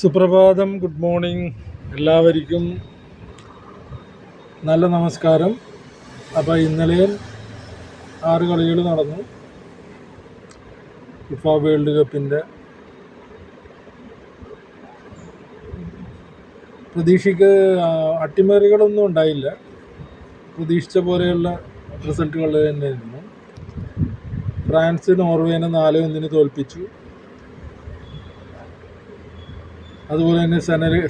സുപ്രഭാതം, good morning എല്ലാവർക്കും. നല്ല നമസ്കാരം. അപ്പോൾ ഇന്നലെയും 6 കളികൾ നടന്നു ഫിഫ വേൾഡ് കപ്പിൻ്റെ. അട്ടിമറികളൊന്നും ഉണ്ടായില്ല. പ്രതീക്ഷിച്ച പോലെയുള്ള റിസൾട്ടുകൾ തന്നെയായിരുന്നു. ഫ്രാൻസ് നോർവേനെ 4-1 തോൽപ്പിച്ചു. അതുപോലെ തന്നെ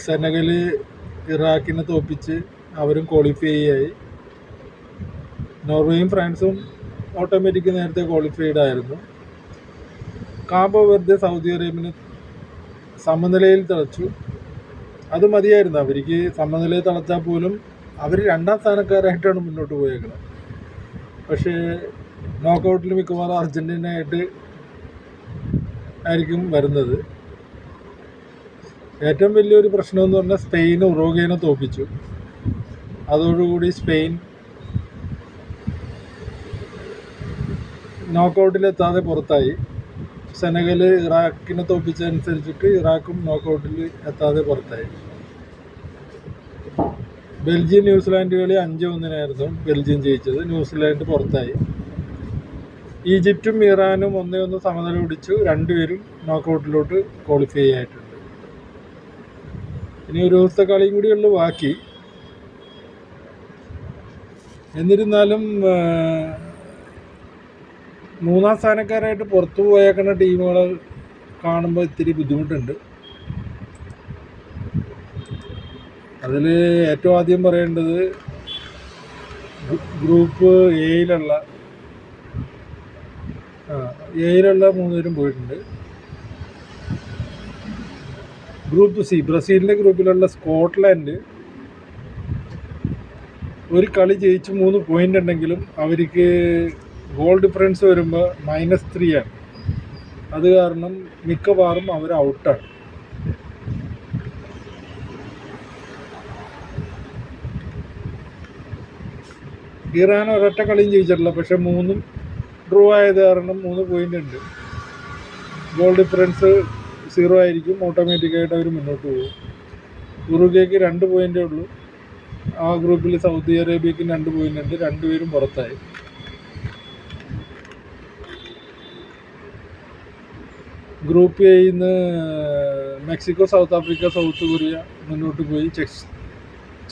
സെനഗൽ ഇറാഖിനെ തോൽപ്പിച്ച് അവരും ക്വാളിഫൈ ആയി. നോർവേയും ഫ്രാൻസും ഓട്ടോമാറ്റിക് നേരത്തെ ക്വാളിഫൈഡ് ആയിരുന്നു. കാബോ വെർദെ സൗദി അറേബ്യനെ സമനിലയിൽ തളച്ചു. അത് മതിയായിരുന്നു അവർക്ക്. സമനിലയിൽ തളച്ചാൽ പോലും അവർ 2ാം സ്ഥാനക്കാരായിട്ടാണ് മുന്നോട്ട് പോയേക്കുന്നത്. പക്ഷേ നോക്കൗട്ടിൽ മിക്കവാറും അർജൻറ്റീനയായിട്ട് ആയിരിക്കും വരുന്നത്. ഏറ്റവും വലിയൊരു പ്രശ്നമെന്ന് പറഞ്ഞാൽ സ്പെയിൻ ഉറുഗ്വേനെ തോൽപ്പിച്ചു. അതോടുകൂടി സ്പെയിൻ നോക്കൗട്ടിലെത്താതെ പുറത്തായി. സെനഗൽ ഇറാഖിനെ തോൽപ്പിച്ചതനുസരിച്ചിട്ട് ഇറാഖും നോക്കൗട്ടിൽ എത്താതെ പുറത്തായി. ബെൽജിയം ന്യൂസിലാൻഡ് കളി 5-1 ബെൽജിയം ജയിച്ചത്. ന്യൂസിലാൻഡ് പുറത്തായി. ഈജിപ്തും ഇറാനും 1-1 സമനില പിടിച്ചു. രണ്ടുപേരും നോക്കൗട്ടിലോട്ട് ക്വാളിഫൈ ആയിട്ടുണ്ട്. ഇനി ഒരു ദിവസത്തെ കളിയും കൂടിയുള്ളൂ ബാക്കി. എന്നിരുന്നാലും 3ാം സ്ഥാനക്കാരായിട്ട് പുറത്തു പോയേക്കുന്ന ടീമുകളെ കാണുമ്പോൾ ഇത്തിരി ബുദ്ധിമുട്ടുണ്ട്. അതിൽ ഏറ്റവും ആദ്യം പറയേണ്ടത് ഗ്രൂപ്പ് എയിലുള്ള 3 പേരും പോയിട്ടുണ്ട്. ഗ്രൂപ്പ് സി, ബ്രസീലിൻ്റെ ഗ്രൂപ്പിലുള്ള സ്കോട്ട്ലാൻഡ് ഒരു കളി ജയിച്ച് 3 പോയിൻ്റ് ഉണ്ടെങ്കിലും അവർക്ക് ഗോൾ ഡിഫറൻസ് വരുമ്പോൾ -3 ആണ്. അത് കാരണം മിക്കവാറും അവർ ഔട്ടാണ്. ഇറാൻ ഒരൊറ്റ കളിയും ജയിച്ചിട്ടില്ല. പക്ഷെ 3 ഡ്രോ ആയത് കാരണം 3 പോയിൻ്റ് ഉണ്ട്. ഗോൾ ഡിഫറൻസ് 0 ആയിരിക്കും. ഓട്ടോമാറ്റിക്കായിട്ട് അവർ മുന്നോട്ട് പോകും. ഉറുഗ്വേക്ക് 2 പോയിൻ്റേ ഉള്ളൂ. ആ ഗ്രൂപ്പിൽ സൗദി അറേബ്യക്ക് 2 പോയിൻ്റ് ഉണ്ട്. രണ്ടുപേരും പുറത്തായി. ഗ്രൂപ്പ് എയിൽ നിന്ന് Mexico, south Africa, south Korea മുന്നോട്ട് പോയി.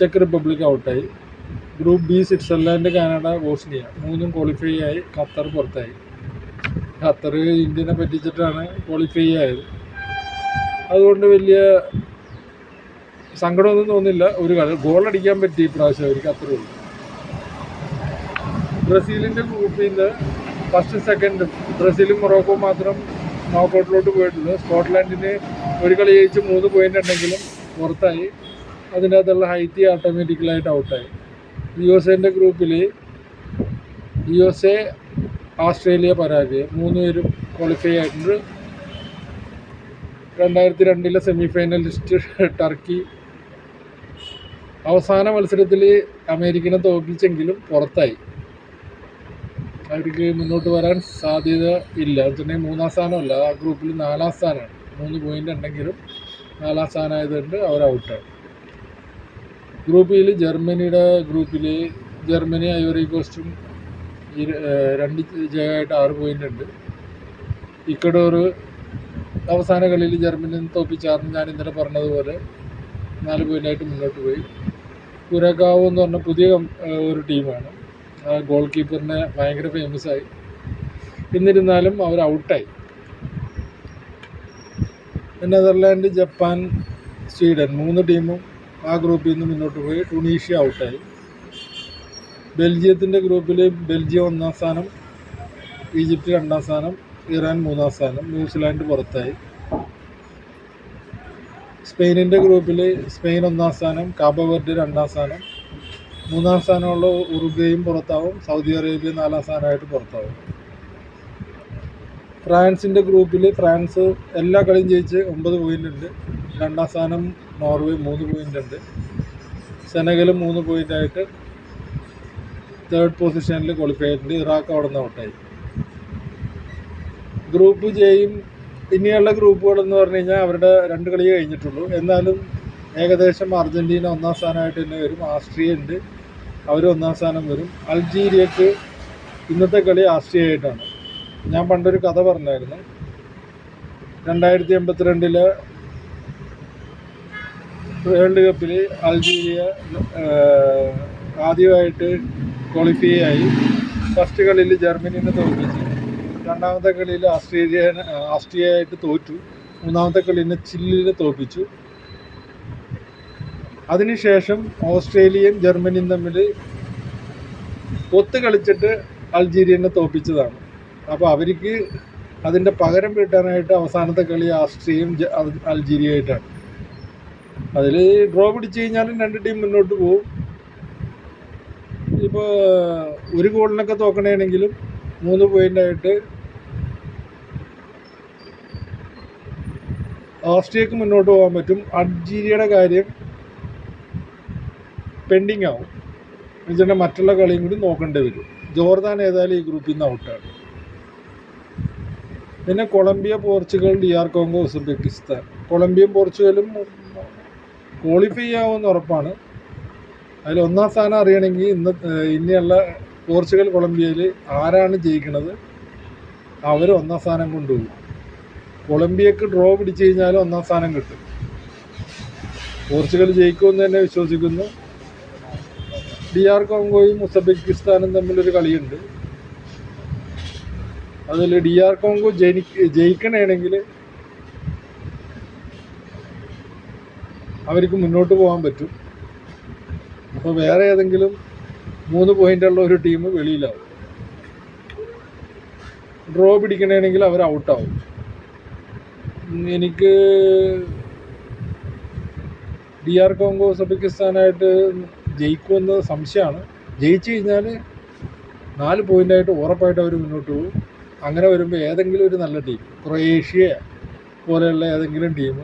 ചെക്ക് റിപ്പബ്ലിക് ഔട്ടായി. Group B Switzerland, Canada, Bosnia 3 qualify ആയി. ഖത്തർ പുറത്തായി. ഖത്തർ ഇന്ത്യനെ പറ്റിച്ചിട്ടാണ് ക്വാളിഫൈ ആയത്. അതുകൊണ്ട് വലിയ സങ്കടമൊന്നും തോന്നില്ല. ഒരു ഗോളടിക്കാൻ പറ്റി ഇപ്രാവശ്യം അവർക്ക്, അത്രേ ഉള്ളൂ. ബ്രസീലിൻ്റെ ഗ്രൂപ്പിൽ നിന്ന് ഫസ്റ്റ് സെക്കൻഡും ബ്രസീലും മൊറോക്കോ മാത്രം നോക്കൗട്ടിലോട്ട് പോയിട്ടുള്ളൂ. സ്കോട്ട്ലാൻഡിന് ഒരു കളി ജയിച്ച് 3 പോയിൻ്റ് ഉണ്ടെങ്കിലും പുറത്തായി. അതിൻ്റെ അകത്തുള്ള ഹൈറ്റി ഓട്ടോമാറ്റിക്കലായിട്ട് ഔട്ടായി. USA ഗ്രൂപ്പിൽ USA, ഓസ്ട്രേലിയ, പരാജയം. 3 പേരും ക്വാളിഫൈ ആയിട്ടുണ്ട്. 2002 സെമി ഫൈനലിസ്റ്റ് ടർക്കി അവസാന മത്സരത്തിൽ അമേരിക്കനെ തോൽപ്പിച്ചെങ്കിലും പുറത്തായി. അവർക്ക് മുന്നോട്ട് വരാൻ സാധ്യത ഇല്ല. വെച്ചിട്ടുണ്ടെങ്കിൽ 3ാം സ്ഥാനമല്ല, ആ ഗ്രൂപ്പിൽ 4ാം സ്ഥാനമാണ്. 3 പോയിൻ്റ് ഉണ്ടെങ്കിലും 4ാം സ്ഥാനമായതുകൊണ്ട് അവർ ഔട്ടാണ്. ഗ്രൂപ്പിൽ ജർമ്മനിയുടെ ഗ്രൂപ്പിൽ ജർമ്മനി, ഐവറി കോസ്റ്റും 2 ജയമായിട്ട് 6 പോയിൻ്റ് ഉണ്ട്. ഇക്വഡോർ അവസാന കളിയിൽ ജർമ്മനി തോൽപ്പിച്ചാർന്ന് ഞാൻ ഇന്നലെ പറഞ്ഞതുപോലെ 4 പോയിൻ്റായിട്ട് മുന്നോട്ട് പോയി. കുരഗാവോ എന്ന് പറഞ്ഞ പുതിയ ഒരു ടീമാണ്. ഗോൾ കീപ്പറിനെ ഭയങ്കര ഫേമസ് ആയി. എന്നിരുന്നാലും അവർ ഔട്ടായി. നെതർലാൻഡ്, ജപ്പാൻ, സ്വീഡൻ 3 ടീമും ആ ഗ്രൂപ്പിൽ നിന്ന് മുന്നോട്ട് പോയി. ടുണീഷ്യ ഔട്ടായി. ബെൽജിയത്തിൻ്റെ ഗ്രൂപ്പിൽ ബെൽജിയം 1ാം സ്ഥാനം, ഈജിപ്റ്റ് 2ാം സ്ഥാനം, ഇറാൻ 3ാം സ്ഥാനം, ന്യൂസിലാൻഡ് പുറത്തായി. സ്പെയിനിൻ്റെ ഗ്രൂപ്പിൽ സ്പെയിൻ 1ാം സ്ഥാനം, കാബോ വെർഡെ 2ാം സ്ഥാനം, 3ാം സ്ഥാനമുള്ള ഉറുഗ്വേയും പുറത്താവും. Saudi Arabia 4ാം സ്ഥാനമായിട്ട് പുറത്താവും. ഫ്രാൻസിൻ്റെ ഗ്രൂപ്പിൽ ഫ്രാൻസ് എല്ലാ കളിയും ജയിച്ച് 9 പോയിൻ്റ് ഉണ്ട്. 2ാം സ്ഥാനം നോർവേ 3 പോയിൻ്റ് ഉണ്ട്. സെനഗൽ 3 പോയിൻ്റായിട്ട് 3rd പൊസിഷനിൽ ക്വാളിഫൈ ആയിട്ടുണ്ട്. ഇറാഖ് അവിടെ നിന്ന് ഔട്ടായി. ഗ്രൂപ്പ് ജെയും ഇനിയുള്ള ഗ്രൂപ്പുകൾ എന്ന് പറഞ്ഞു കഴിഞ്ഞാൽ അവരുടെ 2 കളി കഴിഞ്ഞിട്ടുള്ളൂ. എന്നാലും ഏകദേശം അർജൻറ്റീന 1ാം സ്ഥാനമായിട്ട് തന്നെ വരും. ആസ്ട്രിയ ഉണ്ട്, അവർ 1ാം സ്ഥാനം വരും. അൾജീരിയക്ക് ഇന്നത്തെ കളി ആസ്ട്രിയ ആയിട്ടാണ്. ഞാൻ പണ്ടൊരു കഥ പറഞ്ഞായിരുന്നു. 2082 വേൾഡ് കപ്പിൽ അൾജീരിയ ആദ്യമായിട്ട് ക്വാളിഫൈ ആയി. ഫസ്റ്റ് കളിയിൽ ജർമ്മനിനെ തോൽപ്പിച്ചു, രണ്ടാമത്തെ കളിയിൽ ആസ്ട്രിയയായിട്ട് തോറ്റു, മൂന്നാമത്തെ കളിയിൽ ചില്ലിനെ തോൽപ്പിച്ചു. അതിനുശേഷം ഓസ്ട്രേലിയയും ജർമ്മനിയും തമ്മിൽ ഒത്തു കളിച്ചിട്ട് അൾജീരിയനെ തോൽപ്പിച്ചതാണ്. അപ്പോൾ അവർക്ക് അതിൻ്റെ പകരം വീട്ടാനായിട്ട് അവസാനത്തെ കളി ആസ്ട്രിയയും അൾജീരിയയായിട്ടാണ്. അതിൽ ഡ്രോ പിടിച്ചു കഴിഞ്ഞാലും 2 ടീം മുന്നോട്ട് പോകും. ഇപ്പോൾ 1 ഗോളിനൊക്കെ തോക്കണമെങ്കിലും 3 പോയിൻ്റായിട്ട് ഓസ്ട്രിയക്ക് മുന്നോട്ട് പോകാൻ പറ്റും. അൾജീരിയയുടെ കാര്യം പെൻഡിങ് ആവും. എന്നുവെച്ചാൽ മറ്റുള്ള കളിയും കൂടി നോക്കേണ്ടി വരും. ജോർദാൻ ഏതായാലും ഈ ഗ്രൂപ്പിൽ നിന്ന് ഔട്ടാണ്. പിന്നെ Colombia, Portugal, DR Congo, Uzbekistan. കൊളംബിയയും പോർച്ചുഗലും ക്വാളിഫൈ ആവുമെന്ന് ഉറപ്പാണ്. അതിൽ 1ാം സ്ഥാനം അറിയണമെങ്കിൽ ഇനിയുള്ള പോർച്ചുഗൽ കൊളംബിയയിൽ ആരാണ് ജയിക്കുന്നത് അവർ 1ാം സ്ഥാനം കൊണ്ടുപോകും. കൊളംബിയക്ക് ഡ്രോ പിടിച്ചു കഴിഞ്ഞാൽ 1ാം സ്ഥാനം കിട്ടും. പോർച്ചുഗൽ ജയിക്കുമെന്ന് തന്നെ വിശ്വസിക്കുന്നു. DR കോങ്കോയും ഉസ്ബെക്കിസ്ഥാനും തമ്മിലൊരു കളിയുണ്ട്. അതിൽ DR കോങ്കോ ജയിക്കണമെങ്കിൽ അവർക്ക് മുന്നോട്ട് പോകാൻ പറ്റും. അപ്പോൾ വേറെ ഏതെങ്കിലും 3 പോയിൻ്റുള്ള ഒരു ടീം വെളിയിലാവും. ഡ്രോ പിടിക്കണമെങ്കിൽ അവർ ഔട്ടാവും. എനിക്ക് DR കോങ്കോ ഉസ്ബെക്കിസ്ഥാനായിട്ട് ജയിക്കുമെന്ന് സംശയമാണ്. ജയിച്ചു കഴിഞ്ഞാൽ 4 പോയിൻ്റായിട്ട് ഉറപ്പായിട്ട് അവർ മുന്നോട്ട് പോകും. അങ്ങനെ വരുമ്പോൾ ഏതെങ്കിലും ഒരു നല്ല ടീം, ക്രൊയേഷ്യ പോലെയുള്ള ഏതെങ്കിലും ടീം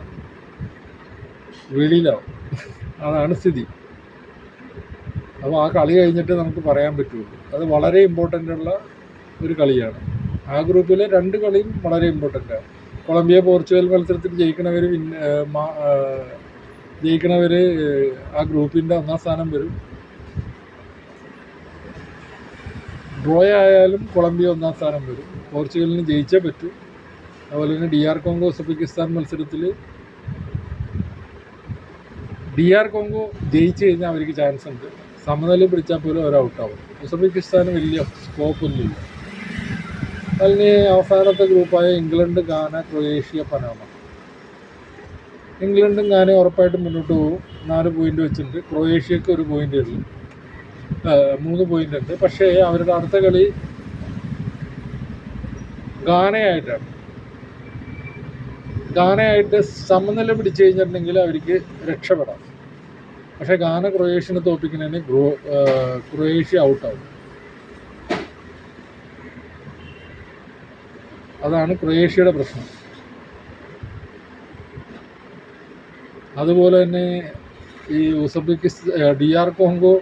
വെളിയിലാവും. അതാണ് സ്ഥിതി. അപ്പോൾ ആ കളി കഴിഞ്ഞിട്ട് നമുക്ക് പറയാൻ പറ്റുള്ളൂ. അത് വളരെ ഇമ്പോർട്ടൻ്റ് ഉള്ള ഒരു കളിയാണ്. ആ ഗ്രൂപ്പിലെ 2 കളിയും വളരെ ഇമ്പോർട്ടൻ്റാണ്. കൊളംബിയ പോർച്ചുഗൽ മത്സരത്തിൽ ജയിക്കണവർ ആ ഗ്രൂപ്പിൻ്റെ 1ാം സ്ഥാനം വരും. ഡ്രോ ആയാലും കൊളംബിയ 1ാം സ്ഥാനം വരും. പോർച്ചുഗലിന് ജയിച്ചേ പറ്റൂ. അതുപോലെ തന്നെ DR കോങ്കോ ഉസ്ബെക്കിസ്ഥാൻ മത്സരത്തിൽ DR കോങ്കോ ജയിച്ചു കഴിഞ്ഞാൽ അവർക്ക് ചാൻസ് ഉണ്ട്. സമനില പിടിച്ചാൽ പോലും അവർ ഔട്ടാവും. ഉസ്ബെക്കിസ്ഥാന് വലിയ സ്കോപ്പൊന്നുമില്ല. അതിന് അവസാനത്തെ ഗ്രൂപ്പായ ഇംഗ്ലണ്ട്, ഗാന, ക്രൊയേഷ്യ, പനാമ. ഇംഗ്ലണ്ടും ഗാനയും ഉറപ്പായിട്ടും മുന്നോട്ട് പോകും. 4 പോയിൻ്റ് വെച്ചിട്ടുണ്ട്. ക്രൊയേഷ്യക്ക് 1 പോയിൻ്റ് ഉള്ളൂ, 3 പോയിൻ്റ് ഉണ്ട്. പക്ഷേ അവരുടെ അടുത്ത കളി ഗാനയായിട്ടാണ്. ഗാനയായിട്ട് സമനില പിടിച്ചു കഴിഞ്ഞിട്ടുണ്ടെങ്കിൽ അവർക്ക് രക്ഷപ്പെടാം. പക്ഷേ ഗാന ക്രൊയേഷ്യനെ തോൽപ്പിക്കുന്നതിന് ക്രൊയേഷ്യ ഔട്ടാവും. അതാണ് ക്രൊയേഷ്യയുടെ പ്രശ്നം. അതുപോലെ തന്നെ ഈ DR കോങ്കോ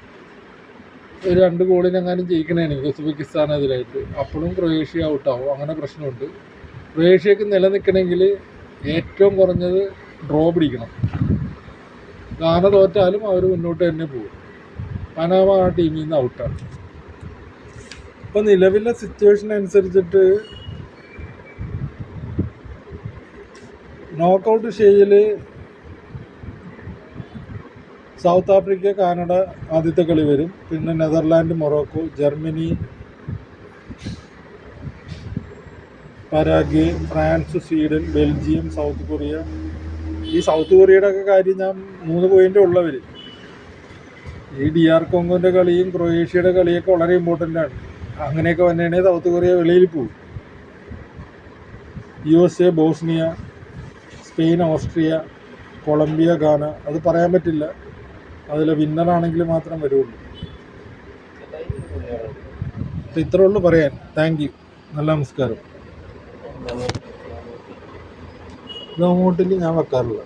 2 ഗോളിനെങ്ങാനും ജയിക്കണമെങ്കിൽ ഉസ്ബെക്കിസ്ഥാനെതിരായിട്ട് അപ്പോഴും ക്രൊയേഷ്യ ഔട്ടാവും. അങ്ങനെ പ്രശ്നമുണ്ട്. ക്രൊയേഷ്യക്ക് നിലനിൽക്കണമെങ്കിൽ ഏറ്റവും കുറഞ്ഞത് ഡ്രോ പിടിക്കണം. ഗാന തോറ്റാലും അവർ മുന്നോട്ട് തന്നെ പോകും. പനാമ ആ ടീമിൽ നിന്ന് ഔട്ടാണ്. ഇപ്പം നിലവിലെ സിറ്റുവേഷൻ അനുസരിച്ചിട്ട് നോക്കൗട്ട് സ്റ്റേജിൽ സൗത്ത് ആഫ്രിക്ക, കാനഡ ആദ്യത്തെ കളി വരും. പിന്നെ Netherland, Morocco, Germany, Paraguay, France, Sweden, Belgium, south Korea. ഈ സൗത്ത് കൊറിയയുടെ ഒക്കെ കാര്യം ഞാൻ 3 പോയിൻ്റ് ഉള്ളവർ. ഈ DR കോങ്കോൻ്റെ കളിയും ക്രൊയേഷ്യയുടെ കളിയൊക്കെ വളരെ ഇമ്പോർട്ടൻ്റ് ആണ്. അങ്ങനെയൊക്കെ വന്നേണേ സൗത്ത് കൊറിയ വെളിയിൽ പോകും. USA, Bosnia, Spain, Austria, Colombia, Ghana. അത് പറയാൻ പറ്റില്ല. അതിൽ വിന്നറാണെങ്കിൽ മാത്രം വരുള്ളൂ. അപ്പോൾ ഇത്രേ ഉള്ളൂ പറയാൻ. Thank you. നല്ല നമസ്കാരം. ഇത് അങ്ങോട്ടിൽ ഞാൻ വെക്കാറില്ല.